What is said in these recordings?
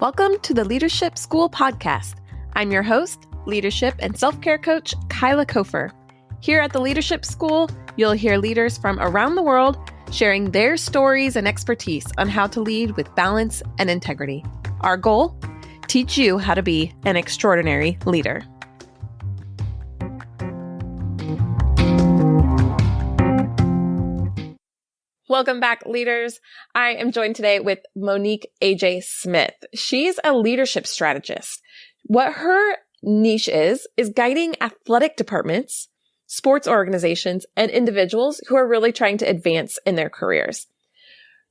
Welcome to the Leadership School podcast. I'm your host, leadership and self-care coach, Kyla Kofer. Here at the Leadership School, you'll hear leaders from around the world sharing their stories and expertise on how to lead with balance and integrity. Our goal? Teach you how to be an extraordinary leader. Welcome back, leaders. I am joined today with Monique AJ Smith. She's a leadership strategist. What her niche is guiding athletic departments, sports organizations, and individuals who are really trying to advance in their careers.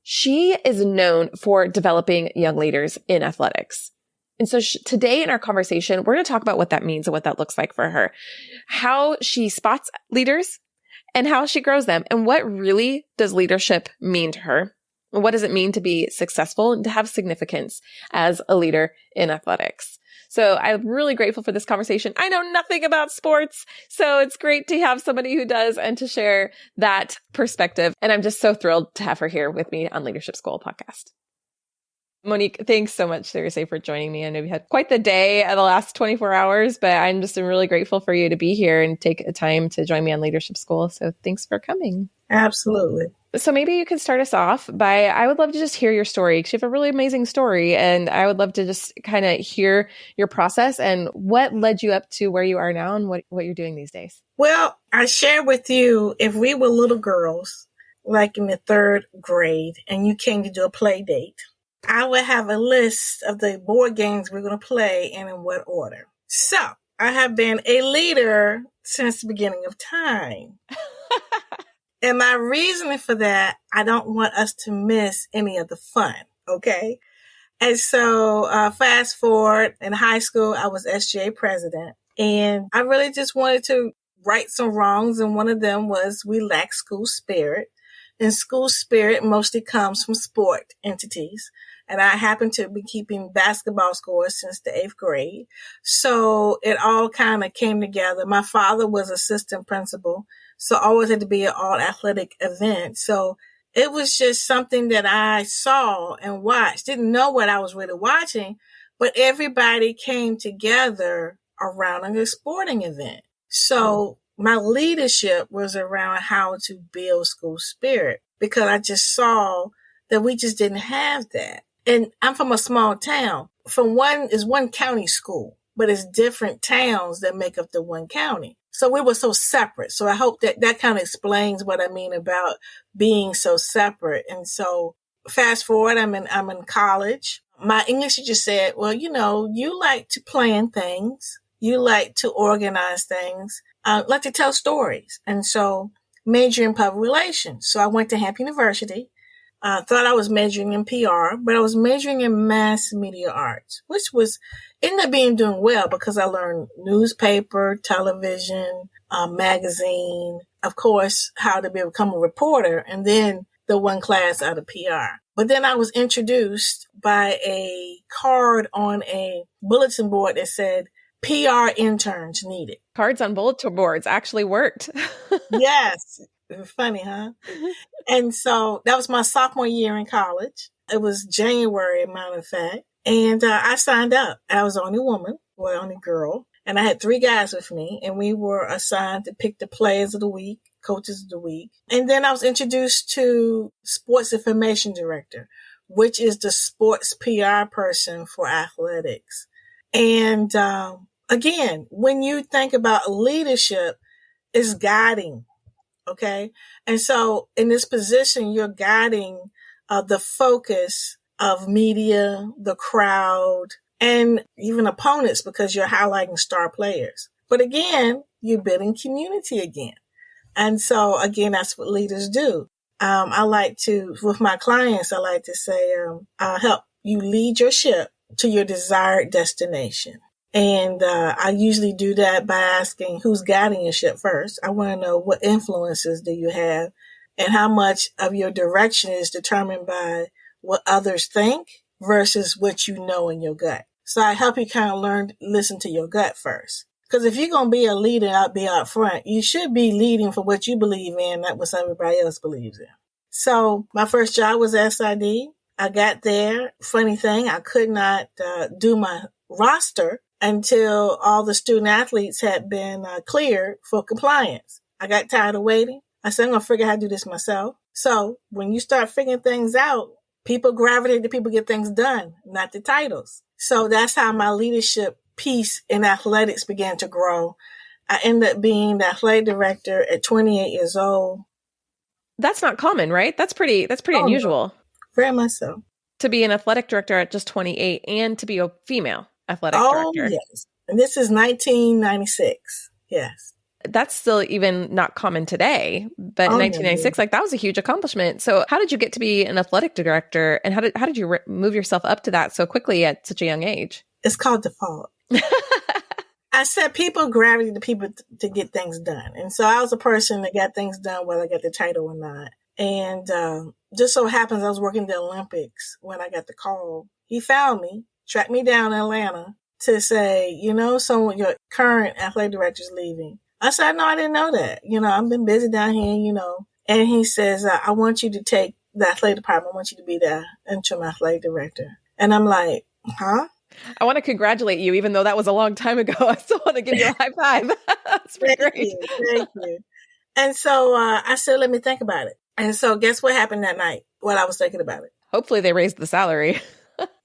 She is known for developing young leaders in athletics. And so today in our conversation, we're going to talk about what that means and what that looks like for her, how she spots leaders, and how she grows them, and what really does leadership mean to her? What does it mean to be successful and to have significance as a leader in athletics? So I'm really grateful for this conversation. I know nothing about sports, so it's great to have somebody who does and to share that perspective. And I'm just so thrilled to have her here with me on Leadership School podcast. Monique, thanks so much, seriously, for joining me. I know we had quite the day of the last 24 hours, but I'm really grateful for you to be here and take a time to join me on Leadership School. So thanks for coming. Absolutely. So maybe you could start us off by, I would love to just hear your story, because you have a really amazing story. And I would love to just kind of hear your process and what led you up to where you are now and what you're doing these days. Well, I share with you, if we were little girls, like in the third grade, and you came to do a play date, I would have a list of the board games we're going to play and in what order. So I have been a leader since the beginning of time. And my reasoning for that, I don't want us to miss any of the fun. Okay. And so fast forward, in high school, I was SGA president, and I really just wanted to right some wrongs. And one of them was we lack school spirit. And school spirit mostly comes from sport entities. And I happen to be keeping basketball scores since the 8th grade. So it all kind of came together. My father was assistant principal, so always had to be an all athletic event. So it was just something that I saw and watched. Didn't know what I was really watching, but everybody came together around a sporting event. So my leadership was around how to build school spirit, because I just saw that we just didn't have that. And I'm from a small town. Is one county school, but it's different towns that make up the one county. So we were so separate. So I hope that kind of explains what I mean about being so separate. And so fast forward, I'm in college. My English teacher said, well, you like to plan things. You like to organize things. Like to tell stories. And so major in public relations. So I went to Hampton University. Thought I was majoring in PR, but I was majoring in mass media arts, which ended up doing well because I learned newspaper, television, magazine, of course, how to become a reporter, and then the one class out of PR. But then I was introduced by a card on a bulletin board that said, PR interns needed. Cards on bulletin boards actually worked. Yes. Funny, huh? And so that was my sophomore year in college. It was January, matter of fact. And I signed up. I was the only woman, only girl. And I had 3 guys with me. And we were assigned to pick the players of the week, coaches of the week. And then I was introduced to sports information director, which is the sports PR person for athletics. And again, when you think about leadership, it's guiding. Okay. And so in this position, you're guiding the focus of media, the crowd, and even opponents, because you're highlighting star players. But again, you're building community again. And so again, that's what leaders do. I like to, with my clients, I like to say, I'll help you lead your ship to your desired destination. And I usually do that by asking who's guiding your ship first. I want to know what influences do you have and how much of your direction is determined by what others think versus what you know in your gut. So I help you kind of listen to your gut first. Because if you're going to be a leader and be out front, you should be leading for what you believe in, not what everybody else believes in. So my first job was SID. I got there. Funny thing, I could not do my roster until all the student athletes had been cleared for compliance. I got tired of waiting. I said, I'm going to figure out how to do this myself. So when you start figuring things out, people gravitate to people get things done, not the titles. So that's how my leadership piece in athletics began to grow. I ended up being the athletic director at 28 years old. That's not common, right? That's pretty unusual. No, very much so. To be an athletic director at just 28 and to be a female athletic director. Yes. And this is 1996. Yes. That's still even not common today, but in 1996, like that was a huge accomplishment. So how did you get to be an athletic director, and how did you move yourself up to that so quickly at such a young age? It's called default. I said people gravitate to people to get things done. And so I was a person that got things done whether I got the title or not. And just so happens I was working the Olympics when I got the call. He found me, tracked me down in Atlanta to say, someone, your current athletic director is leaving. I said, no, I didn't know that. I've been busy down here, And he says, I want you to take the athletic department. I want you to be the interim athletic director. And I'm like, huh? I want to congratulate you, even though that was a long time ago. I still want to give you a high five. That's pretty great. Thank you. And so I said, let me think about it. And so guess what happened that night while I was thinking about it? Hopefully they raised the salary.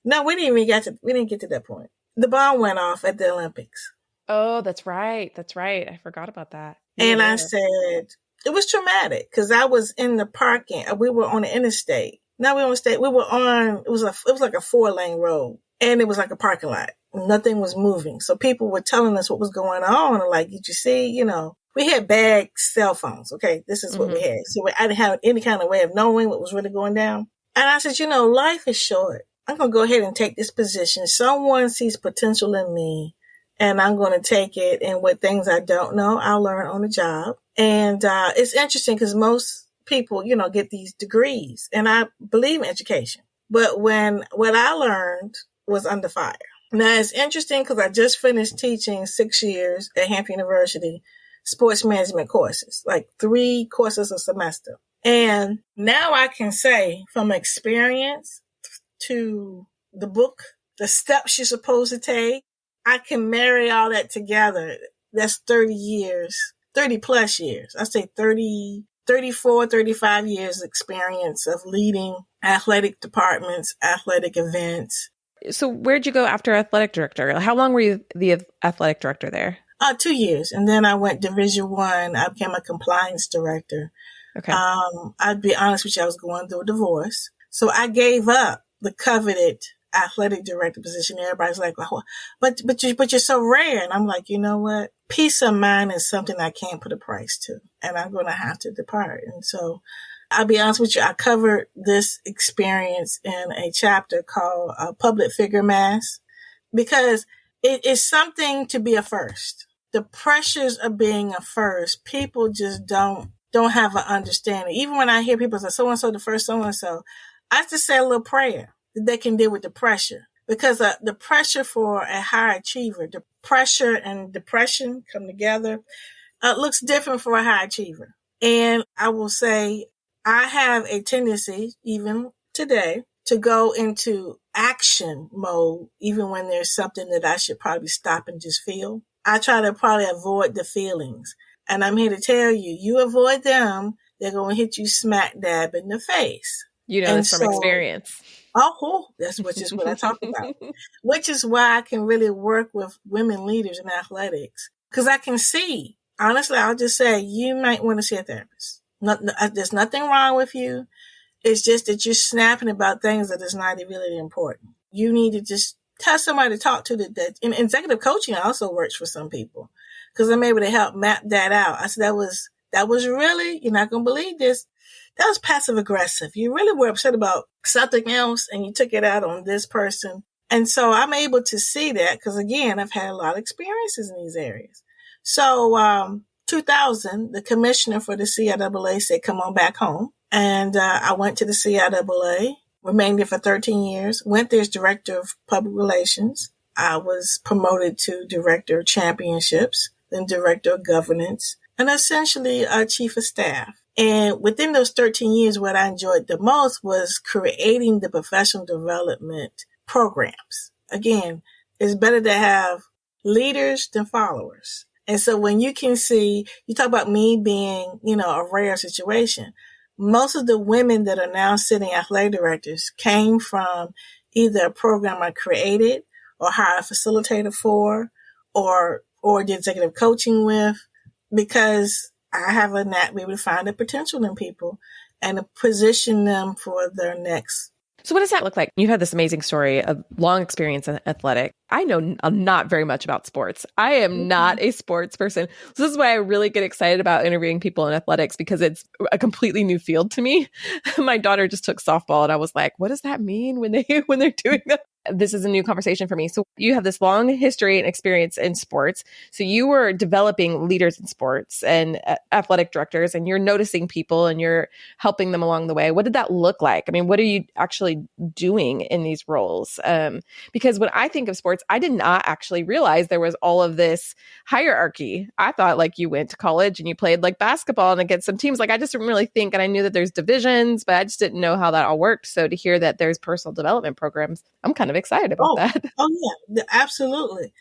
No, we didn't get to that point. The bomb went off at the Olympics. Oh, that's right. That's right. I forgot about that. And I said, it was traumatic because I was in the parking. We were on the interstate. Now we were on the state. We were on, it was like a 4-lane road and it was like a parking lot. Nothing was moving. So people were telling us what was going on. And like, did you see, we had bad cell phones. Okay. This is what we had. So I didn't have any kind of way of knowing what was really going down. And I said, life is short. I'm going to go ahead and take this position. Someone sees potential in me. And I'm going to take it. And with things I don't know, I'll learn on the job. And it's interesting because most people, get these degrees. And I believe in education. But what I learned was under fire. Now, it's interesting because I just finished teaching 6 years at Hampton University, sports management courses, like 3 courses a semester. And now I can say from experience to the book, the steps you're supposed to take, I can marry all that together. That's 30 plus years. I say 34, 35 years experience of leading athletic departments, athletic events. So where'd you go after athletic director? How long were you the athletic director there? 2 years. And then I went Division I. I became a compliance director. Okay. I'd be honest with you, I was going through a divorce. So I gave up the coveted athletic director position. Everybody's like, oh, but you're so rare. And I'm like, you know what? Peace of mind is something I can't put a price to, and I'm going to have to depart. And so I'll be honest with you, I covered this experience in a chapter called Public Figure Mass, because it is something to be a first. The pressures of being a first, people just don't have an understanding. Even when I hear people say, so-and-so the first so-and-so, I just say a little prayer that they can deal with the pressure, because the pressure for a high achiever, the pressure and depression come together, looks different for a high achiever. And I will say I have a tendency, even today, to go into action mode, even when there's something that I should probably stop and just feel. I try to probably avoid the feelings. And I'm here to tell you, you avoid them, they're going to hit you smack dab in the face. You know this from experience. Oh, which is what I talk about, which is why I can really work with women leaders in athletics, because I can see, honestly, I'll just say, you might want to see a therapist. There's nothing wrong with you. It's just that you're snapping about things that is not really important. You need to just have somebody to talk to that. And executive coaching also works for some people, because I'm able to help map that out. I said, that was really, you're not going to believe this. That was passive aggressive. You really were upset about something else and you took it out on this person. And so I'm able to see that because, again, I've had a lot of experiences in these areas. So 2000, the commissioner for the CIAA said, come on back home. And I went to the CIAA, remained there for 13 years, went there as director of public relations. I was promoted to director of championships, then director of governance, and essentially chief of staff. And within those 13 years, what I enjoyed the most was creating the professional development programs. Again, it's better to have leaders than followers. And so when you can see, you talk about me being, a rare situation. Most of the women that are now sitting athletic directors came from either a program I created or hired a facilitator for or did executive coaching with, because I have a knack to be able to find the potential in people and to position them for their next. So what does that look like? You had this amazing story of long experience in athletic. I know not very much about sports. I am not a sports person. So this is why I really get excited about interviewing people in athletics, because it's a completely new field to me. My daughter just took softball and I was like, what does that mean when they're doing that? This is a new conversation for me. So you have this long history and experience in sports. So you were developing leaders in sports and athletic directors, and you're noticing people and you're helping them along the way. What did that look like? I mean, what are you actually doing in these roles? Because when I think of sports, I did not actually realize there was all of this hierarchy. I thought like you went to college and you played like basketball and against some teams. Like I just didn't really think, and I knew that there's divisions, but I just didn't know how that all worked. So to hear that there's personal development programs, I'm kind of excited about that. Oh yeah, absolutely.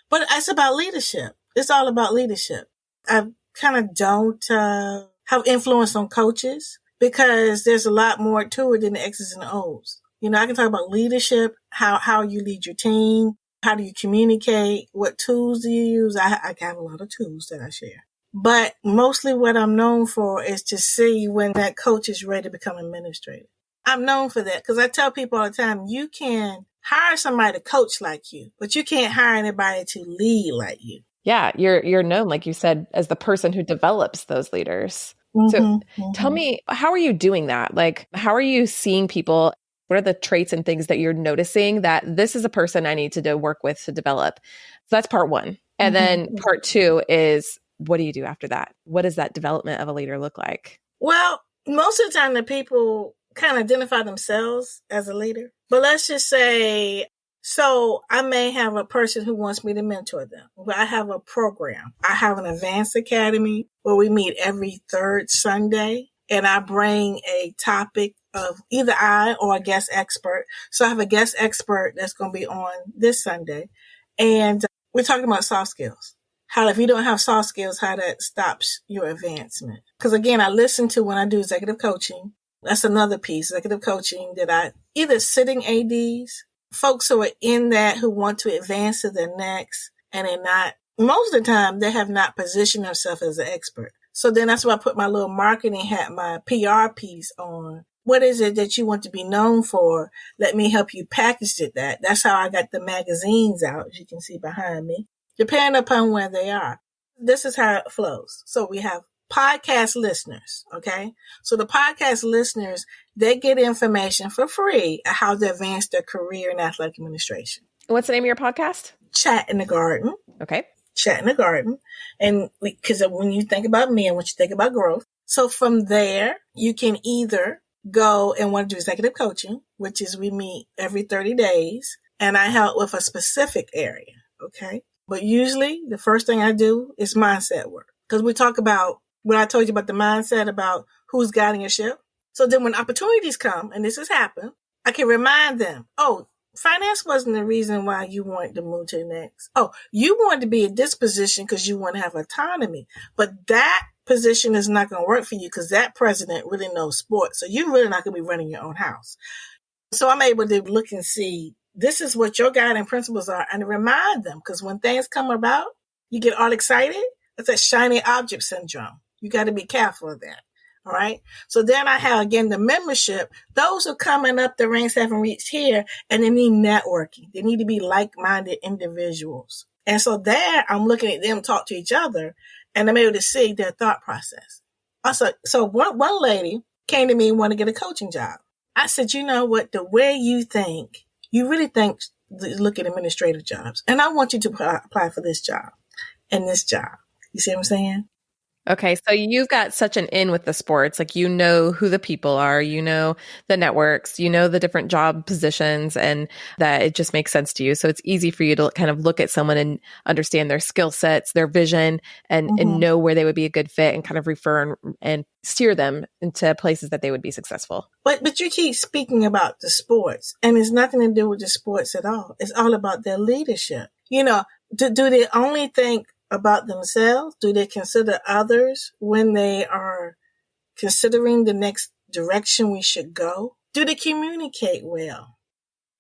But it's about leadership. It's all about leadership. I kind of don't have influence on coaches because there's a lot more to it than the X's and the O's. I can talk about leadership, how you lead your team, how do you communicate, what tools do you use. I have a lot of tools that I share. But mostly what I'm known for is to see when that coach is ready to become administrator. I'm known for that because I tell people all the time, you can hire somebody to coach like you, but you can't hire anybody to lead like you. Yeah, you're known, like you said, as the person who develops those leaders. So tell me, how are you doing that? Like, how are you seeing people? What are the traits and things that you're noticing that this is a person I need to work with to develop? So that's part one. And then part two is, what do you do after that? What does that development of a leader look like? Well, most of the time the people kind of identify themselves as a leader. But let's just say, so I may have a person who wants me to mentor them. But I have a program. I have an advanced academy where we meet every third Sunday, and I bring a topic of either I or a guest expert. So I have a guest expert that's going to be on this Sunday. And we're talking about soft skills. How if you don't have soft skills, how that stops your advancement. Because again, I listen to when I do executive coaching. That's another piece, executive coaching, that I either sitting ADs, folks who are in that who want to advance to the next, and they're not, most of the time, they have not positioned themselves as an expert. So then that's why I put my little marketing hat, my PR piece on. What is it that you want to be known for? Let me help you package it that. That's how I got the magazines out, as you can see behind me, depending upon where they are. This is how it flows. So we have podcast listeners, okay? So the podcast listeners, they get information for free on how to advance their career in athletic administration. What's the name of your podcast? Chat in the Garden. Okay. Chat in the Garden. And because when you think about me and when you think about growth, so from there, you can either go and want to do executive coaching, which is we meet every 30 days, and I help with a specific area, okay? But usually the first thing I do is mindset work, because we talk about when I told you about the mindset about who's guiding your ship. So then when opportunities come, and this has happened, I can remind them, oh, finance wasn't the reason why you wanted to move to the next. Oh, you wanted to be in this position because you want to have autonomy. But that position is not going to work for you because that president really knows sports. So you're really not going to be running your own house. So I'm able to look and see, this is what your guiding principles are, and remind them, because when things come about, you get all excited. It's that shiny object syndrome. You got to be careful of that. All right. So then I have, again, the membership. Those who are coming up the ranks haven't reached here, and they need networking. They need to be like-minded individuals. And so there I'm looking at them talk to each other, and I'm able to see their thought process. Also, so one lady came to me and wanted to get a coaching job. I said, you know what? The way you think, you really think, look at administrative jobs. And I want you to apply for this job and this job. You see what I'm saying? Okay, so you've got such an in with the sports. Like, you know who the people are, you know the networks, you know the different job positions, and that it just makes sense to you. So it's easy for you to kind of look at someone and understand their skill sets, their vision, and Mm-hmm. know where they would be a good fit and kind of refer and steer them into places that they would be successful. But you keep speaking about the sports, and it's nothing to do with the sports at all. It's all about their leadership. Do they only think about themselves? Do they consider others when they are considering the next direction we should go? Do they communicate well?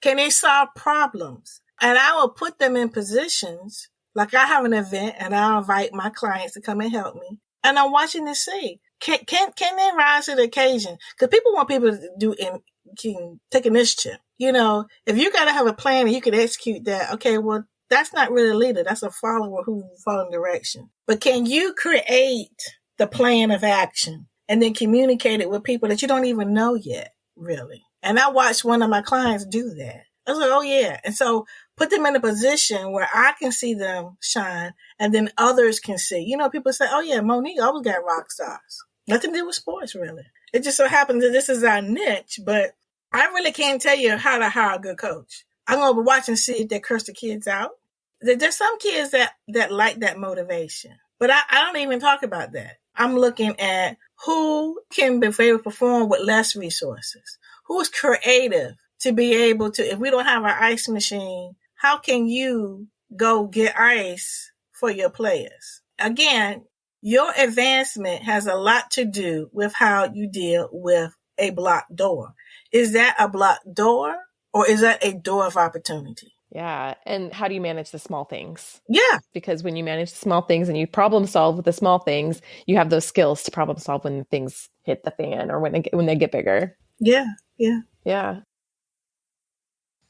Can they solve problems? And I will put them in positions, like I have an event and I'll invite my clients to come and help me. And I'm watching to see, can they rise to the occasion? Because people want people to can take initiative. If you got to have a plan and you can execute that, okay, well, that's not really a leader. That's a follower who's following direction. But can you create the plan of action and then communicate it with people that you don't even know yet, really? And I watched one of my clients do that. I was like, oh yeah. And so put them in a position where I can see them shine and then others can see. People say, oh yeah, Monique always got rock stars. Nothing to do with sports, really. It just so happens that this is our niche, but I really can't tell you how to hire a good coach. I'm going to be watching and see if they curse the kids out. There's some kids that like that motivation, but I don't even talk about that. I'm looking at who can be able to perform with less resources, who's creative to be able to, if we don't have an ice machine, how can you go get ice for your players? Again, your advancement has a lot to do with how you deal with a blocked door. Is that a blocked door or is that a door of opportunity? Yeah. And how do you manage the small things? Yeah. Because when you manage the small things and you problem solve with the small things, you have those skills to problem solve when things hit the fan or when they get bigger. Yeah. Yeah. Yeah.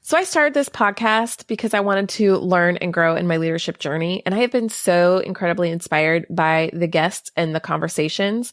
So I started this podcast because I wanted to learn and grow in my leadership journey. And I have been so incredibly inspired by the guests and the conversations.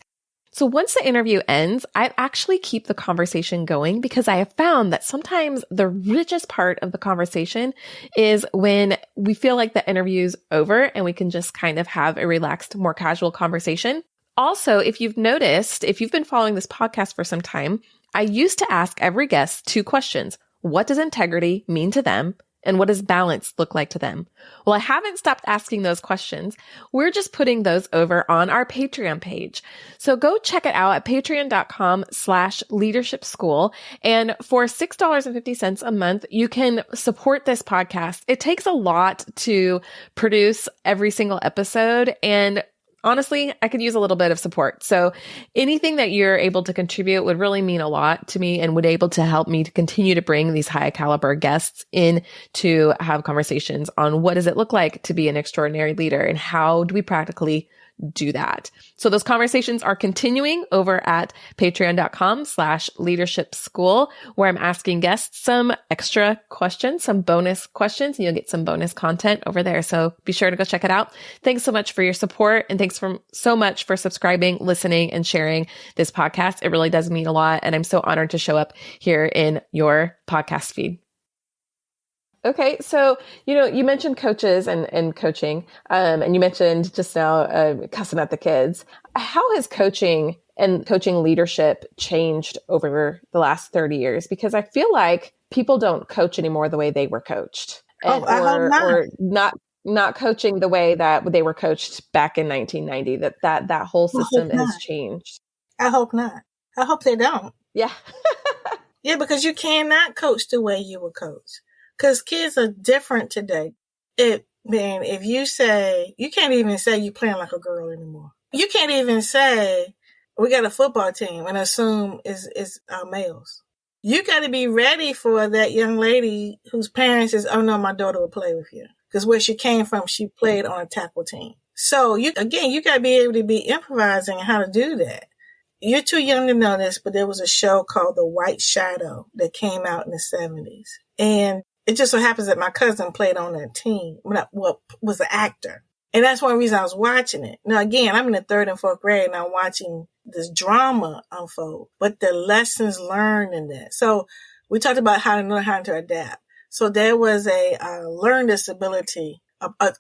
So once the interview ends, I actually keep the conversation going because I have found that sometimes the richest part of the conversation is when we feel like the interview's over and we can just kind of have a relaxed, more casual conversation. Also, if you've noticed, if you've been following this podcast for some time, I used to ask every guest 2 questions. What does integrity mean to them? And what does balance look like to them? Well, I haven't stopped asking those questions. We're just putting those over on our Patreon page. So go check it out at patreon.com/leadership school. And for $6.50 a month, you can support this podcast. It takes a lot to produce every single episode. And honestly, I could use a little bit of support. So anything that you're able to contribute would really mean a lot to me and would able to help me to continue to bring these high caliber guests in to have conversations on what does it look like to be an extraordinary leader and how do we practically do that. So those conversations are continuing over at patreon.com/leadership school, where I'm asking guests some extra questions, some bonus questions, and you'll get some bonus content over there. So be sure to go check it out. Thanks so much for your support. And thanks so much for subscribing, listening, and sharing this podcast. It really does mean a lot. And I'm so honored to show up here in your podcast feed. Okay. So, you mentioned coaches and coaching, and you mentioned just now, cussing at the kids. How has coaching and coaching leadership changed over the last 30 years? Because I feel like people don't coach anymore the way they were coached or not coaching the way that they were coached back in 1990, that whole system has changed. I hope not. I hope they don't. Yeah. Yeah, because you cannot coach the way you were coached. Because kids are different today. If you say, you can't even say you playing like a girl anymore. You can't even say, we got a football team and assume it's males. You got to be ready for that young lady whose parents is, oh no, my daughter will play with you. Because where she came from, she played on a tackle team. So you got to be able to be improvising how to do that. You're too young to know this, but there was a show called The White Shadow that came out in the 70s. And it just so happens that my cousin played on that team, was an actor. And that's one reason I was watching it. Now, again, I'm in the 3rd and 4th grade and I'm watching this drama unfold, but the lessons learned in that. So we talked about how to know how to adapt. So there was a learning disability, a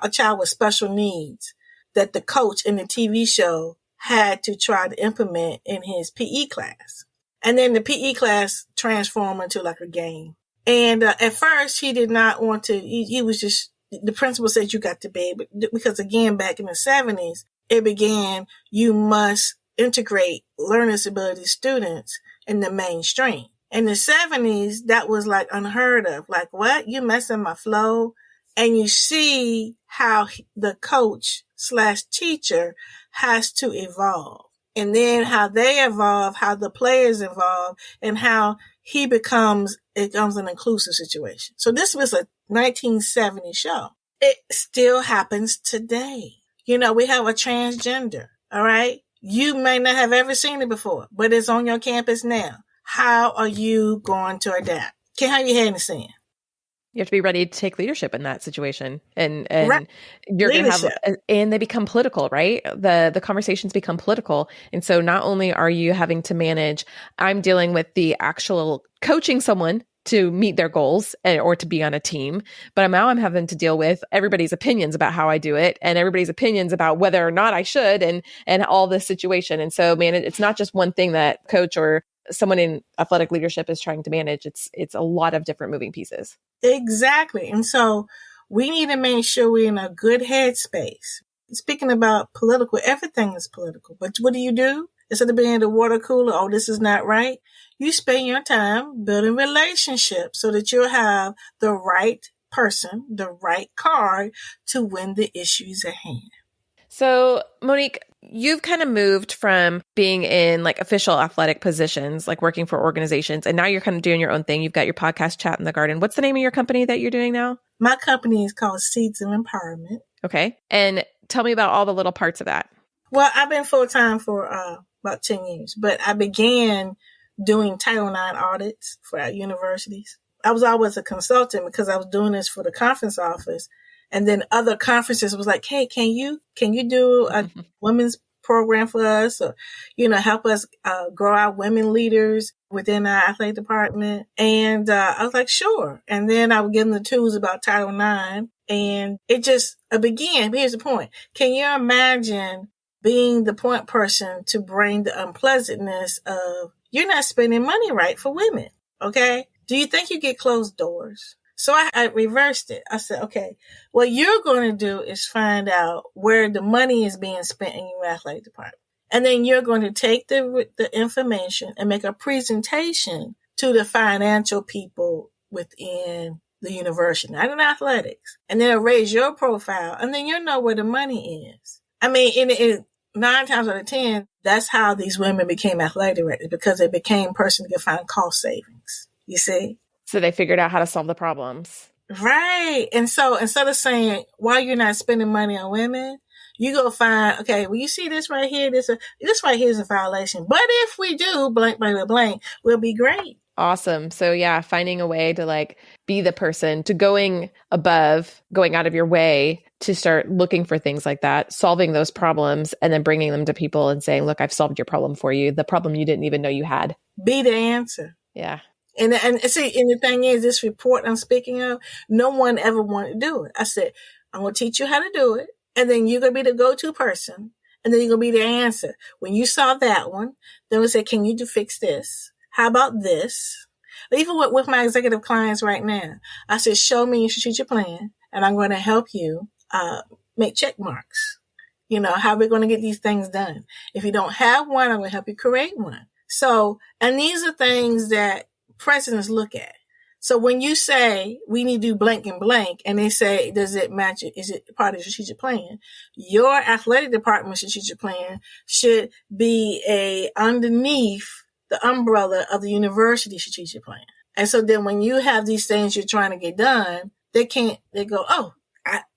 child with special needs that the coach in the TV show had to try to implement in his PE class. And then the PE class transformed into like a game. And at first, he did not want to, he was just, the principal said you got to bed, but because again, back in the 70s, it began, you must integrate learning disability students in the mainstream. In the 70s, that was like unheard of. Like, what? You messing my flow? And you see how the coach / teacher has to evolve. And then how they evolve, how the players evolve, and how it becomes an inclusive situation. So this was a 1970 show. It still happens today. You know, we have a transgender, all right? You may not have ever seen it before, but it's on your campus now. How are you going to adapt? Can't have your head in the sand. You have to be ready to take leadership in that situation. And Right. you're going to have, and they become political, right? The conversations become political. And so not only are you having to manage, I'm dealing with the actual coaching someone to meet their goals or to be on a team, but now I'm having to deal with everybody's opinions about how I do it and everybody's opinions about whether or not I should and all this situation. And so, man, it's not just one thing that coach or someone in athletic leadership is trying to manage. It's a lot of different moving pieces. Exactly. And so we need to make sure we're in a good headspace. Speaking about political, everything is political. But what do? Instead of being in the water cooler, oh, this is not right. You spend your time building relationships so that you'll have the right person, the right card to win the issues at hand. So, Monique, you've kind of moved from being in like official athletic positions, like working for organizations, and now you're kind of doing your own thing. You've got your podcast, Chat in the Garden. What's the name of your company that you're doing now? My company is called Seeds of Empowerment. Okay. And tell me about all the little parts of that. Well, I've been full-time for about 10 years, but I began doing Title IX audits for our universities. I was always a consultant because I was doing this for the conference office. And then other conferences was like, hey, can you do a women's program for us or, help us grow our women leaders within our athletic department? And I was like, sure. And then I would give them the tools about Title IX and it just began. Here's the point. Can you imagine being the point person to bring the unpleasantness of you're not spending money right for women? Okay. Do you think you get closed doors? So I reversed it. I said, okay, what you're going to do is find out where the money is being spent in your athletic department. And then you're going to take the information and make a presentation to the financial people within the university, not in athletics. And then raise your profile. And then you'll know where the money is. I mean, in 9 times out of 10, that's how these women became athletic directors because they became person who could find cost savings. You see? So they figured out how to solve the problems. Right. And so instead of saying, why you're not spending money on women, you go find, okay, well, you see this right here, this right here is a violation. But if we do blank, blank, blank, we'll be great. Awesome. So yeah, finding a way to like be the person to going above, going out of your way to start looking for things like that, solving those problems, and then bringing them to people and saying, look, I've solved your problem for you. The problem you didn't even know you had. Be the answer. Yeah. And see, and the thing is, this report I'm speaking of, no one ever wanted to do it. I said, I'm going to teach you how to do it. And then you're going to be the go-to person. And then you're going to be the answer. When you saw that one, then we say, can you fix this? How about this? Even with my executive clients right now, I said, show me your strategic plan. And I'm going to help you make check marks. How we're going to get these things done. If you don't have one, I'm going to help you create one. So, and these are things that presidents look at. So when you say we need to do blank and blank, and they say, does it match it? Is it part of the strategic plan? Your athletic department strategic plan should be underneath the umbrella of the university strategic plan. And so then when you have these things you're trying to get done, they go, oh,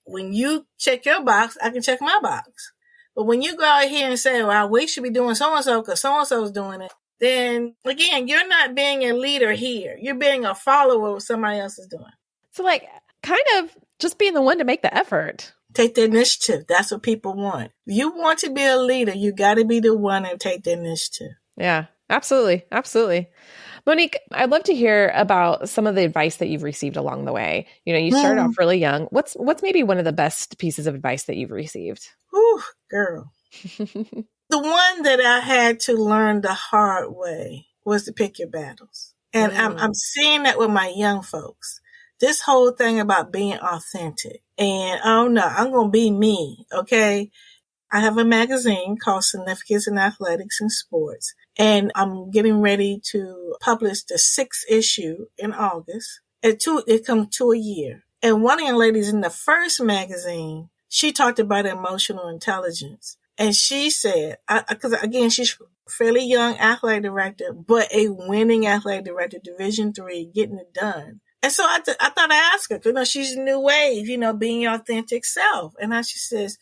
when you check your box, I can check my box. But when you go out here and say, well, we should be doing so-and-so because so-and-so is doing it, then again, you're not being a leader here. You're being a follower of what somebody else is doing. So like kind of just being the one to make the effort. Take the initiative. That's what people want. If you want to be a leader, you got to be the one and take the initiative. Yeah, absolutely. Absolutely. Monique, I'd love to hear about some of the advice that you've received along the way. You started off really young. What's maybe one of the best pieces of advice that you've received? Whew, girl. The one that I had to learn the hard way was to pick your battles. And I'm seeing that with my young folks. This whole thing about being authentic. And oh no, I'm going to be me. Okay. I have a magazine called Significance in Athletics and Sports. And I'm getting ready to publish the 6th issue in August. It comes to a year. And one young lady's in the first magazine, she talked about emotional intelligence. And she said, because again, she's a fairly young athletic director, but a winning athletic director, Division III, getting it done. And so I thought I'd ask her, she's a new wave, being your authentic self. And she says,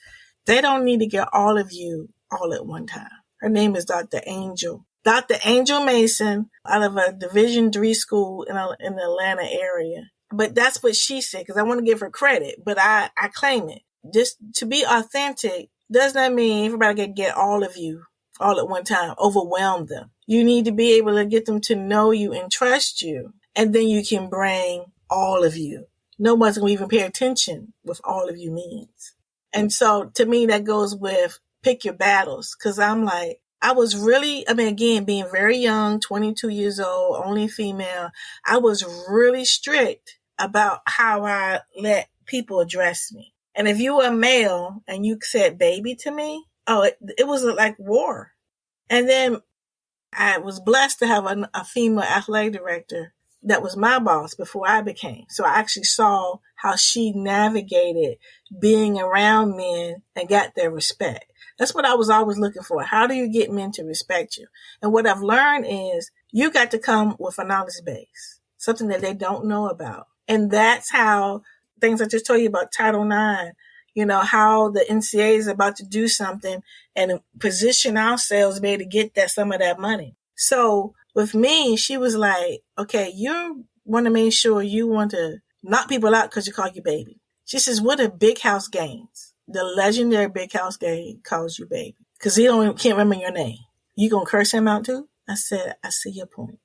they don't need to get all of you all at one time. Her name is Dr. Angel. Dr. Angel Mason out of a Division III school in the Atlanta area. But that's what she said, because I want to give her credit, but I claim it. Just to be authentic does not mean everybody can get all of you all at one time, overwhelm them. You need to be able to get them to know you and trust you, and then you can bring all of you. No one's going to even pay attention what all of you means. And so to me, that goes with pick your battles, because I'm like, I was really, again, being very young, 22 years old, only female, I was really strict about how I let people address me. And if you were a male and you said baby to me, it was like war. And then I was blessed to have a female athletic director that was my boss before I became. So I actually saw how she navigated being around men and got their respect. That's what I was always looking for. How do you get men to respect you? And what I've learned is you got to come with a knowledge base, something that they don't know about. And that's how things I just told you about Title IX, how the NCAA is about to do something and position ourselves to be able to get some of that money. So with me, she was like, okay, you want to make sure you want to knock people out because you call you baby. She says, what are Big House Gaines? The legendary Big House Gaines calls you baby because he can't remember your name. You gonna curse him out too? I said, I see your point.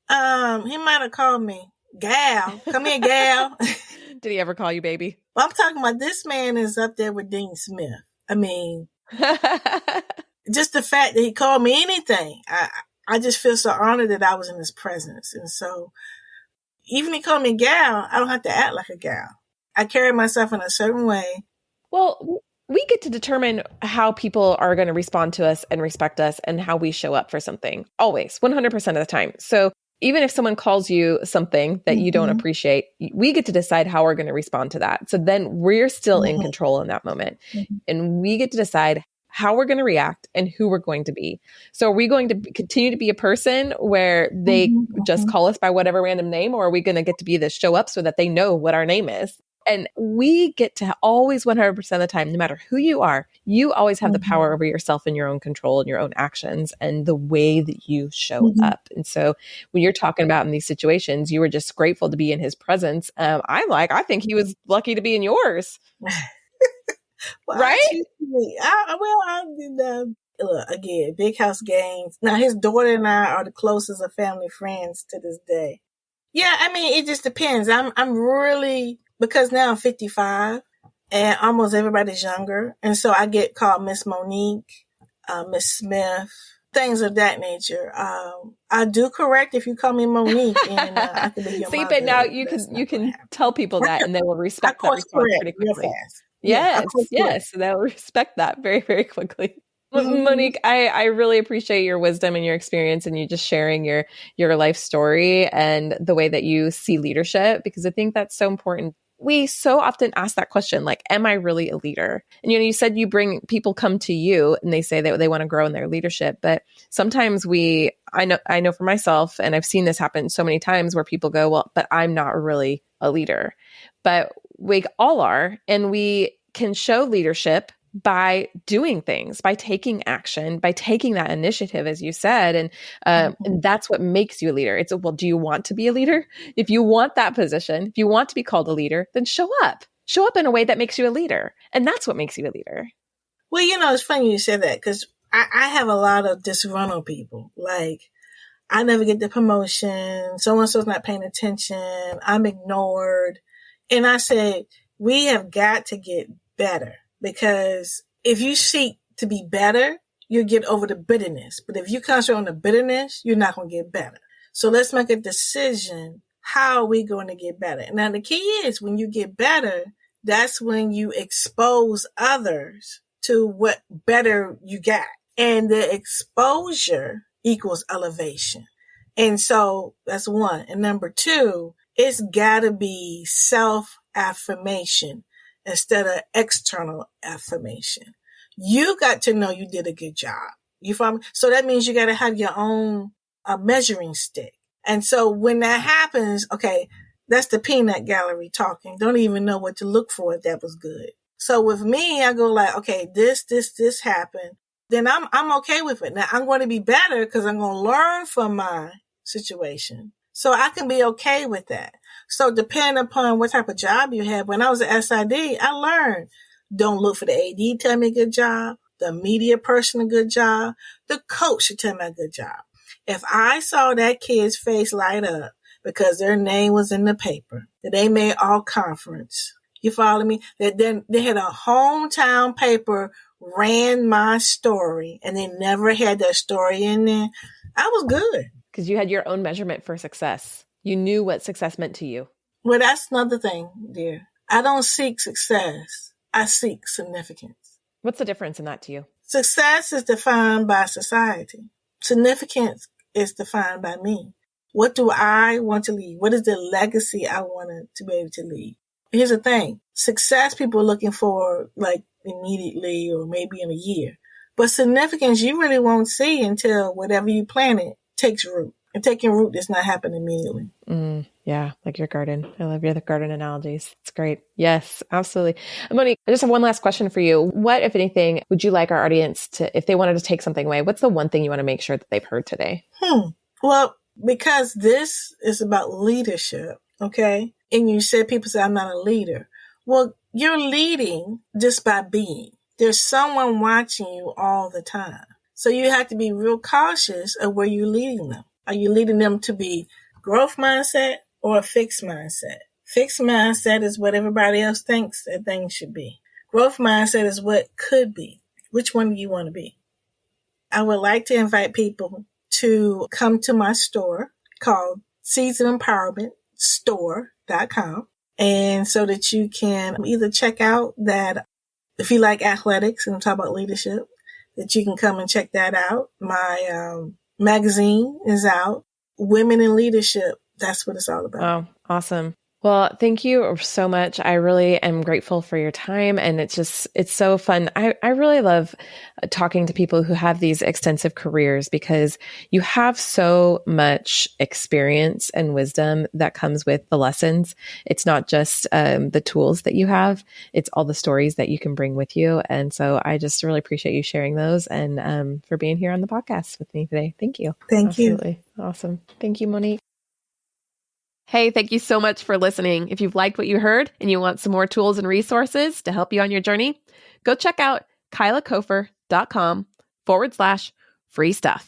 He might have called me Gal. Come here, Gal. Did he ever call you baby? Well, I'm talking about this man is up there with Dean Smith. Just the fact that he called me anything, I just feel so honored that I was in his presence. And so even if he called me Gal, I don't have to act like a gal. I carry myself in a certain way. Well, we get to determine how people are going to respond to us and respect us and how we show up for something. Always, 100% of the time. So even if someone calls you something that you don't appreciate, we get to decide how we're going to respond to that. So then we're still in control in that moment. And we get to decide how we're going to react and who we're going to be. So are we going to continue to be a person where they just call us by whatever random name, or are we going to get to be the show up so that they know what our name is? And we get to always 100% of the time, no matter who you are, you always have the power over yourself and your own control and your own actions and the way that you show up. And so when you're talking about in these situations, you were just grateful to be in his presence. I think he was lucky to be in yours. Well, right? Again, Big House Gaines. Now, his daughter and I are the closest of family friends to this day. Yeah, it just depends. I'm really, because now I'm 55 and almost everybody's younger. And so I get called Miss Monique, Miss Smith, things of that nature. I do correct if you call me Monique, and I can be your See, mother. but now you can tell people that and they will respect that response pretty quickly. Yes. They'll respect that very, very quickly. Monique, I really appreciate your wisdom and your experience and you just sharing your life story and the way that you see leadership, because I think that's so important. We so often ask that question, like, am I really a leader? And, you said people come to you and they say that they want to grow in their leadership. But sometimes I know for myself, and I've seen this happen so many times where people go, well, but I'm not really a leader. But we all are, and we can show leadership by doing things, by taking action, by taking that initiative, as you said. And that's what makes you a leader. It's, well, do you want to be a leader? If you want that position, if you want to be called a leader, then show up in a way that makes you a leader. And that's what makes you a leader. Well, it's funny you said that, because I have a lot of disgruntled people. Like, I never get the promotion. So-and-so's not paying attention. I'm ignored. And I said, we have got to get better. because if you seek to be better, you'll get over the bitterness. But if you concentrate on the bitterness, you're not going to get better. So let's make a decision. How are we going to get better? Now, the key is when you get better, that's when you expose others to what better you got. And the exposure equals elevation. And so that's one. And number two, it's got to be self-affirmation instead of external affirmation. You got to know you did a good job. You follow me? So that means you got to have your own measuring stick. And so when that happens, okay, that's the peanut gallery talking. Don't even know what to look for if that was good. So with me, I go like, okay, this happened. Then I'm okay with it. Now I'm going to be better because I'm going to learn from my situation. So I can be okay with that. So depending upon what type of job you have, when I was at SID, I learned, don't look for the AD tell me a good job, the media person a good job, the coach should tell me a good job. If I saw that kid's face light up because their name was in the paper, that they made all conference, you follow me? That then they had a hometown paper ran my story and they never had that story in there, I was good. Because you had your own measurement for success. You knew what success meant to you. Well, that's another thing, dear. I don't seek success. I seek significance. What's the difference in that to you? Success is defined by society. Significance is defined by me. What do I want to leave? What is the legacy I want to be able to leave? Here's the thing. Success people are looking for like immediately or maybe in a year. But significance you really won't see until whatever you planted takes root. And taking root does not happen immediately. Yeah, like your garden. I love your garden analogies. It's great. Yes, absolutely. Monique, I just have one last question for you. What, if anything, would you like our audience to, if they wanted to take something away, what's the one thing you want to make sure that they've heard today? Well, because this is about leadership, okay? And you said people say, I'm not a leader. Well, you're leading just by being. There's someone watching you all the time. So you have to be real cautious of where you're leading them. Are you leading them to be growth mindset or a fixed mindset? Fixed mindset is what everybody else thinks that things should be. Growth mindset is what could be. Which one do you want to be? I would like to invite people to come to my store called seasonempowermentstore.com. And so that you can either check out that if you like athletics and talk about leadership, that you can come and check that out. My magazine is out. Women in Leadership. That's what it's all about. Oh, awesome. Well, thank you so much. I really am grateful for your time. And it's so fun. I really love talking to people who have these extensive careers because you have so much experience and wisdom that comes with the lessons. It's not just the tools that you have. It's all the stories that you can bring with you. And so I just really appreciate you sharing those and for being here on the podcast with me today. Thank you. Thank you. Absolutely. Awesome. Thank you, Monique. Hey, thank you so much for listening. If you've liked what you heard and you want some more tools and resources to help you on your journey, go check out kylakofer.com/free stuff.